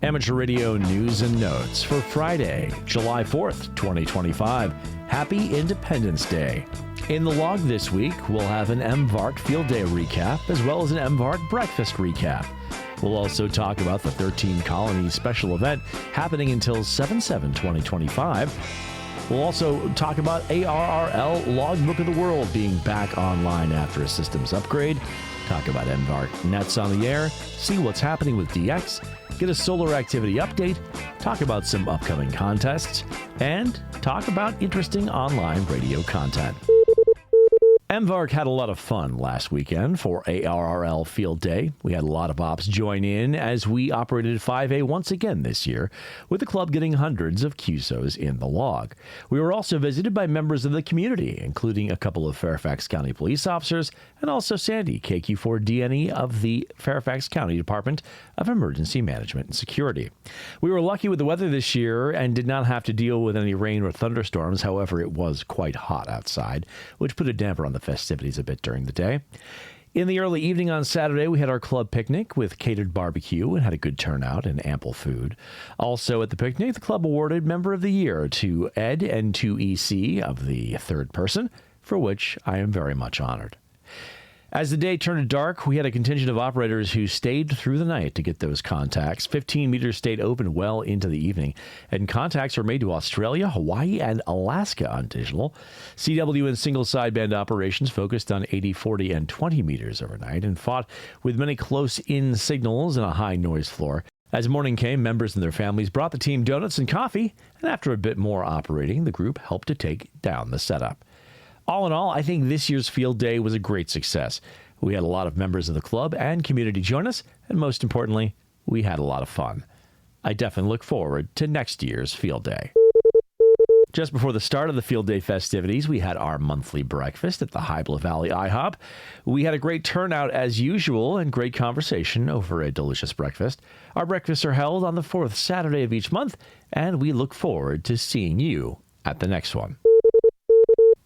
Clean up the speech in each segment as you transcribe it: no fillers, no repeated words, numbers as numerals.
Amateur Radio News and Notes for Friday, July 4th, 2025. Happy Independence Day. In the log this week, we'll have an MVARC Field Day recap as well as an MVARC Breakfast recap. We'll also talk about the 13 Colonies special event happening until 7/7/2025. We'll also talk about ARRL Logbook of the World being back online after a systems upgrade. Talk about MVARC Nets on the air, see what's happening with DX, get a solar activity update, talk about some upcoming contests, and talk about interesting online radio content. MVARC had a lot of fun last weekend for ARRL Field Day. We had a lot of ops join in as we operated 5A once again this year, with the club getting hundreds of QSOs in the log. We were also visited by members of the community, including a couple of Fairfax County Police officers and also Sandy KQ4DNE of the Fairfax County Department of Emergency Management and Security. We were lucky with the weather this year and did not have to deal with any rain or thunderstorms. However, it was quite hot outside, which put a damper on the festivities a bit during the day. In the early evening on Saturday, we had our club picnic with catered barbecue and had a good turnout and ample food. Also at the picnic, the club awarded Member of the Year to Ed N2EC of the Third Person, for which I am very much honored. As the day turned dark, we had a contingent of operators who stayed through the night to get those contacts. 15 meters stayed open well into the evening, and contacts were made to Australia, Hawaii, and Alaska on digital. CW and single sideband operations focused on 80, 40, and 20 meters overnight and fought with many close-in signals and a high-noise floor. As morning came, members and their families brought the team donuts and coffee, and after a bit more operating, the group helped to take down the setup. All in all, I think this year's field day was a great success. We had a lot of members of the club and community join us, and most importantly, we had a lot of fun. I definitely look forward to next year's field day. Just before the start of the field day festivities, we had our monthly breakfast at the Hybla Valley IHOP. We had a great turnout as usual and great conversation over a delicious breakfast. Our breakfasts are held on the fourth Saturday of each month, and we look forward to seeing you at the next one.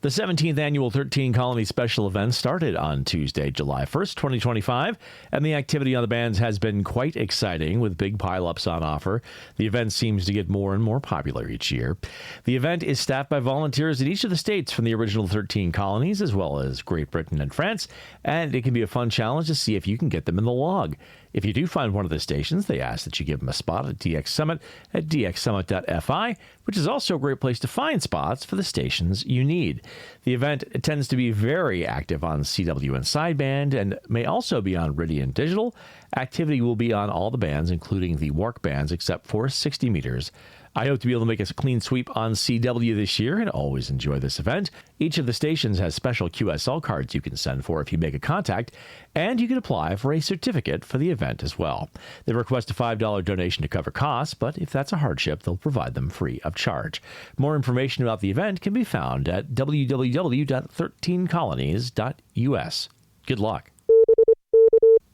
The 17th annual 13 Colonies special event started on Tuesday, July 1st, 2025, and the activity on the bands has been quite exciting with big pileups on offer. The event seems to get more and more popular each year. The event is staffed by volunteers in each of the states from the original 13 colonies, as well as Great Britain and France, and it can be a fun challenge to see if you can get them in the log. If you do find one of the stations, they ask that you give them a spot at DX Summit at dxsummit.fi, which is also a great place to find spots for the stations you need. The event tends to be very active on CW and sideband and may also be on Ridian Digital. Activity will be on all the bands, including the WARC bands, except for 60 meters. I hope to be able to make a clean sweep on CW this year and always enjoy this event. Each of the stations has special QSL cards you can send for if you make a contact, and you can apply for a certificate for the event as well. They request a $5 donation to cover costs, but if that's a hardship, they'll provide them free of charge. More information about the event can be found at www.13colonies.us. Good luck.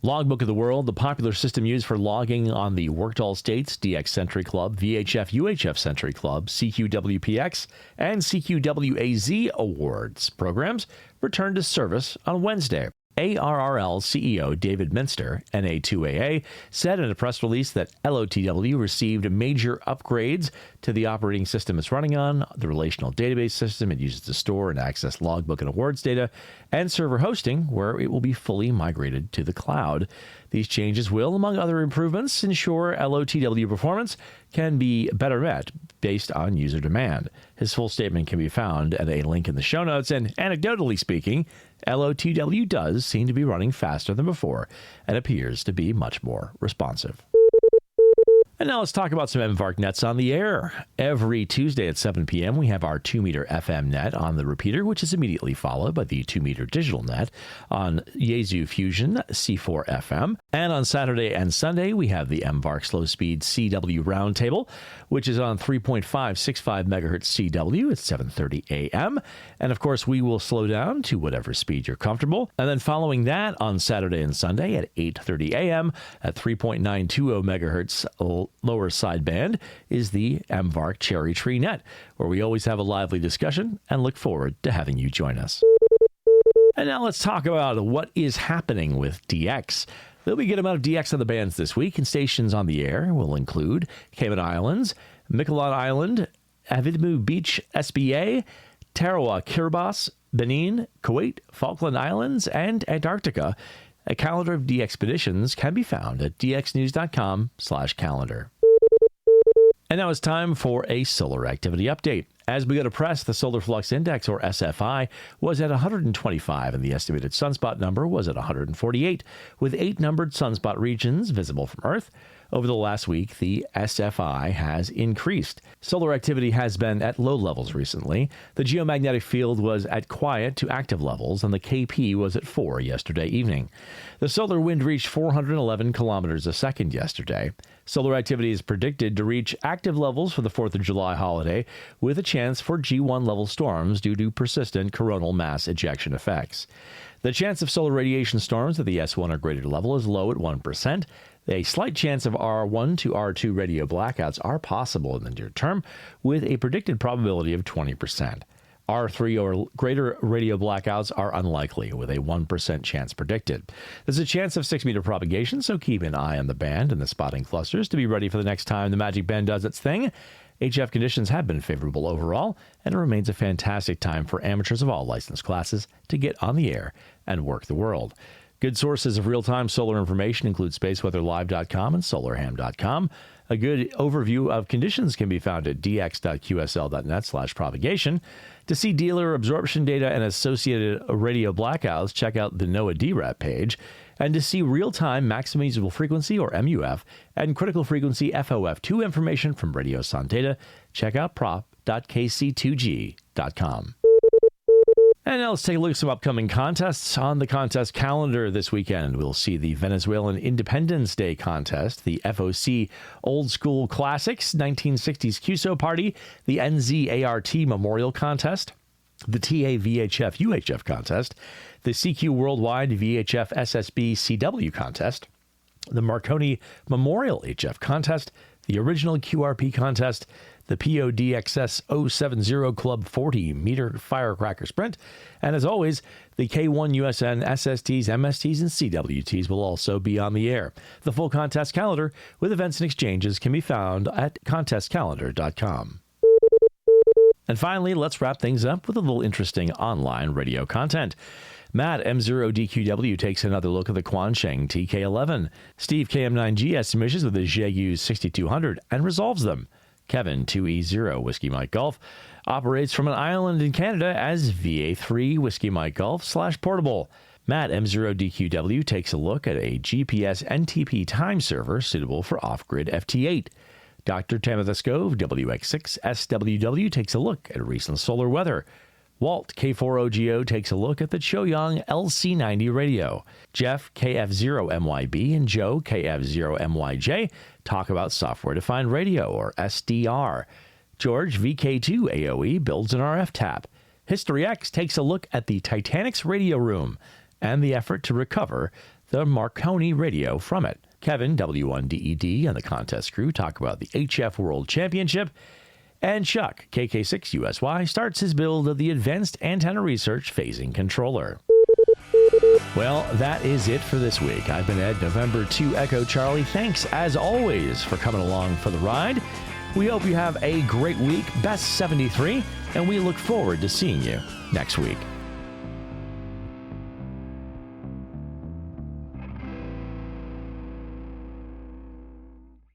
Logbook of the World, the popular system used for logging on the Worked All States, DX Century Club, VHF UHF Century Club, CQWPX, and CQWAZ Awards programs, returned to service on Wednesday. ARRL CEO David Minster, NA2AA, said in a press release that LOTW received major upgrades to the operating system it's running on, the relational database system it uses to store and access logbook and awards data, and server hosting, where it will be fully migrated to the cloud. These changes will, among other improvements, ensure LOTW performance can be better met based on user demand. His full statement can be found at a link in the show notes, and anecdotally speaking, LOTW does seem to be running faster than before and appears to be much more responsive. And now let's talk about some MVARC Nets on the air. Every Tuesday at 7 p.m., we have our 2-meter FM net on the repeater, which is immediately followed by the 2-meter digital net on Yaesu Fusion C4 FM. And on Saturday and Sunday, we have the MVARC Slow Speed CW Roundtable, which is on 3.565 megahertz CW at 7:30 a.m. And of course, we will slow down to whatever speed you're comfortable. And then following that on Saturday and Sunday at 8:30 a.m. at 3.920 megahertz lower sideband is the MVARC Cherry Tree Net, where we always have a lively discussion and look forward to having you join us. And now let's talk about what is happening with DX. There'll be a good amount of DX on the bands this week, and stations on the air will include Cayman Islands, Miquelon Island, Avidimu Beach SBA, Tarawa Kiribati, Benin, Kuwait, Falkland Islands, and Antarctica. A calendar of DX expeditions can be found at dxnews.com/calendar. And now it's time for a solar activity update. As we go to press, the Solar Flux Index, or SFI, was at 125, and the estimated sunspot number was at 148, with 8 numbered sunspot regions visible from Earth. Over the last week, the SFI has increased. Solar activity has been at low levels recently. The geomagnetic field was at quiet to active levels, and the KP was at 4 yesterday evening. The solar wind reached 411 kilometers a second yesterday. Solar activity is predicted to reach active levels for the 4th of July holiday, with a chance for G1 level storms due to persistent coronal mass ejection effects. The chance of solar radiation storms at the S1 or greater level is low at 1%. A slight chance of R1 to R2 radio blackouts are possible in the near term, with a predicted probability of 20%. R3 or greater radio blackouts are unlikely, with a 1% chance predicted. There's a chance of 6-meter propagation, so keep an eye on the band and the spotting clusters to be ready for the next time the magic band does its thing. HF conditions have been favorable overall, and it remains a fantastic time for amateurs of all license classes to get on the air and work the world. Good sources of real-time solar information include spaceweatherlive.com and solarham.com. A good overview of conditions can be found at dx.qsl.net/propagation. To see dealer absorption data and associated radio blackouts, check out the NOAA DRAP page. And to see real-time maximum usable frequency, or MUF, and critical frequency FOF2 information from Radio Sun data, check out prop.kc2g.com. And now let's take a look at some upcoming contests. On the contest calendar this weekend, we'll see the Venezuelan Independence Day contest, the FOC Old School Classics 1960s QSO Party, the NZART Memorial Contest, the TA VHF UHF Contest, the CQ Worldwide VHF SSB CW Contest, the Marconi Memorial HF Contest, the Original QRP Contest, the PODXS 070 Club 40-meter firecracker sprint, and as always, the K1 USN SSTs, MSTs, and CWTs will also be on the air. The full contest calendar with events and exchanges can be found at contestcalendar.com. And finally, let's wrap things up with a little interesting online radio content. Matt M0DQW takes another look at the Quansheng TK11. Steve KM9G estimations with the Xiegu 6200 and resolves them. Kevin 2E0 Whiskey Mike Golf operates from an island in Canada as VA3 Whiskey Mike Golf /portable. Matt M0DQW takes a look at a GPS NTP time server suitable for off-grid FT8. Dr. Tamitha Scove WX6SWW takes a look at recent solar weather. Walt K4OGO takes a look at the Choyang LC90 radio. Jeff KF0MYB and Joe KF0MYJ talk about software-defined radio, or SDR. George VK2AOE builds an RF tap. History X takes a look at the Titanic's radio room and the effort to recover the Marconi radio from it. Kevin W1DED and the contest crew talk about the HF World Championship. And Chuck, KK6USY, starts his build of the Advanced Antenna Research Phasing Controller. Well, that is it for this week. I've been Ed, November 2 Echo Charlie. Thanks, as always, for coming along for the ride. We hope you have a great week, best 73, and we look forward to seeing you next week.